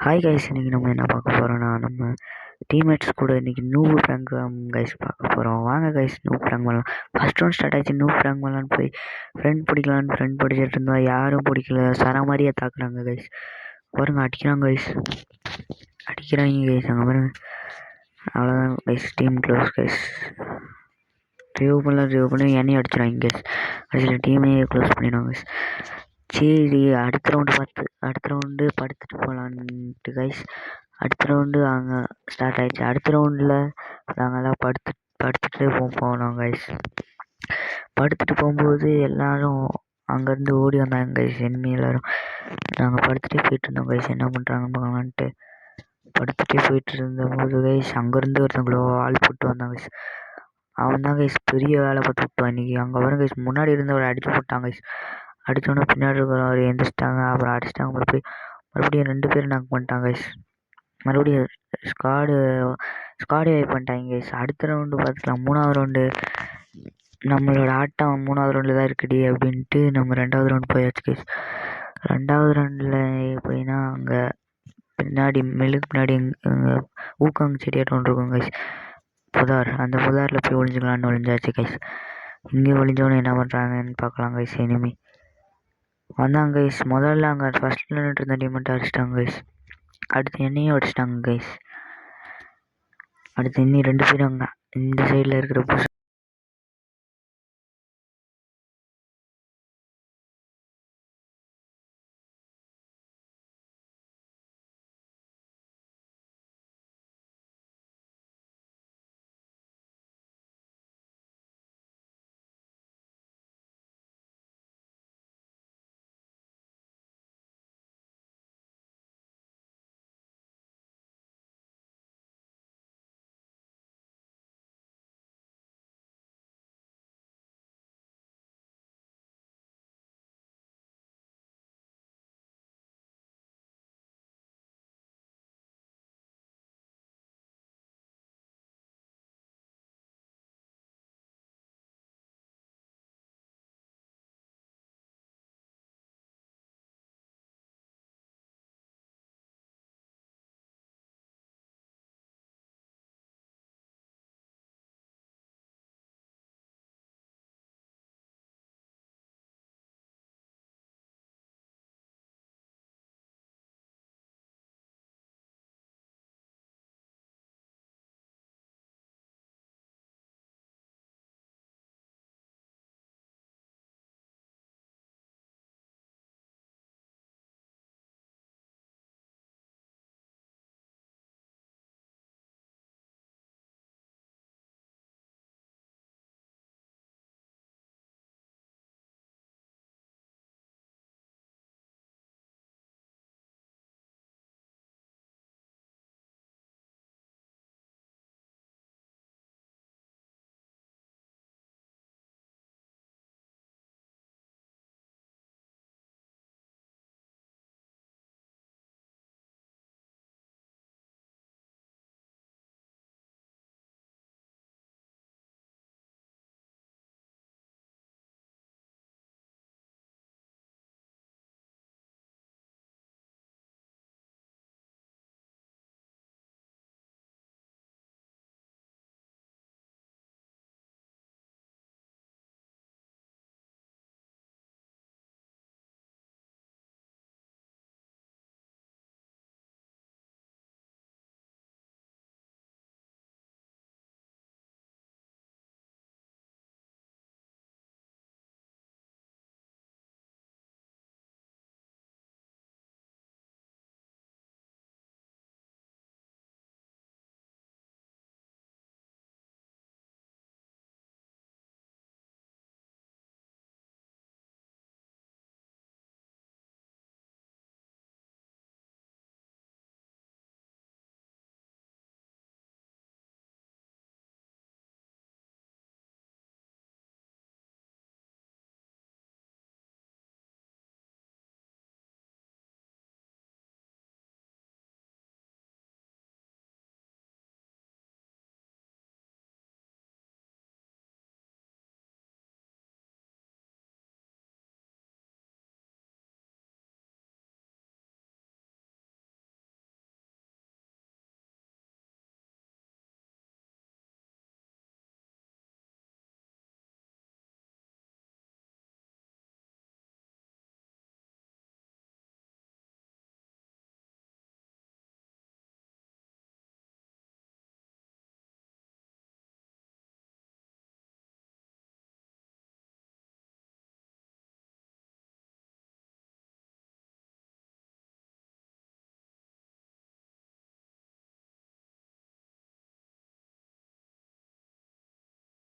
Hi guys, இன்றைக்கி நம்ம என்ன பார்க்க போகிறோன்னா, நம்ம டீம்மேட்ஸ் கூட இன்றைக்கி நூபு ப்ராங்க் கைஸ் பார்க்க போகிறோம். வாங்க கைஸ், நூபு ப்ராங்க் பண்ணலாம். ஃபஸ்ட் ரவுண்ட் ஸ்டார்ட் ஆச்சு. நூபு ப்ராங்க் பண்ணலான்னு போய் ஃப்ரெண்ட் பிடிச்சிட்டு இருந்தோம். யாரும் பிடிக்கல. சர மாதிரியே தாக்குறாங்க கைஸ். பாருங்க, அடிக்கிறாங்க கைஸ். அங்கே பாருங்க. அவ்வளோதான் guys, team close guys. Review பண்ணி எண்ணெய் அடிச்சிடுவாங்க கைஸ். அதில் டீமே க்ளோஸ் பண்ணிடுவாங்க கைஸ். சரி, அடுத்த ரவுண்டு படுத்துட்டு போகலான்ட்டு கைஸ். அடுத்த ரவுண்டு அங்கே ஸ்டார்ட் ஆகிடுச்சு. அடுத்த ரவுண்டில் நாங்கள்லாம் படுத்துட்டு போனோம் கைஸ். படுத்துட்டு போகும்போது எல்லோரும் அங்கேருந்து ஓடி வந்தாங்க கைஸ். எனிமி எல்லோரும் நாங்கள் படுத்துகிட்டே போயிட்டு இருந்தோம் கைஸ். என்ன பண்ணுறாங்கன்னு பார்க்கலான்ட்டு படுத்துகிட்டே போயிட்டு இருந்தபோது கைஸ் அங்கேருந்து ஒருத்தவங்களோ ஆள் போட்டு வந்தாங்க கைஸ். அவன் தான் கைஸ் பெரிய வேலை பார்த்து விட்டான் இன்றைக்கி. அங்கே வரும் கைஸ், முன்னாடி இருந்தவரை அடித்து போட்டாங்க கைஸ். அடித்தோன்னே பின்னாடி இருக்கிறவர் எந்திரிச்சிட்டாங்க. அப்புறம் அடிச்சிட்டாங்க. மறுபடியும் 2 பேர் நாக் பண்ணிட்டாங்க கைஸ். மறுபடியும் ஸ்குவாடு வைப் பண்ணிட்டாங்க கைஸ். அடுத்த ரவுண்டு பார்த்துக்கலாம். 3வது ரவுண்டு நம்மளோட ஆட்டம் 3வது ரவுண்டில் தான் இருக்குடி அப்படின்ட்டு நம்ம 2வது ரவுண்டு போயாச்சு கைஸ். 2வது ரவுண்டில் எப்படின்னா, அங்கே பின்னாடி பின்னாடி ஊக்காங்க செடியாட்டம் ஒன்று இருக்கும் கைஸ். அந்த புதாரில் போய் ஒளிஞ்சிக்கலான்னு ஒளிஞ்சாச்சு கைஸ். இங்கே ஒளிஞ்சோன்னு என்ன பண்ணுறாங்கன்னு பார்க்கலாம் கைஸ். எனிமி வந்தாங்க கைஸ். முதல்ல அங்கே ஃபஸ்ட்டில் நின்றுட்டு இருந்த டீம் மட்டும் அடிச்சிட்டாங்க கைஸ். அடுத்து என்னையும் அடிச்சிட்டாங்க கைஸ். அடுத்து இன்னும் 2 பேரும் அங்கே இந்த சைடில் இருக்கிற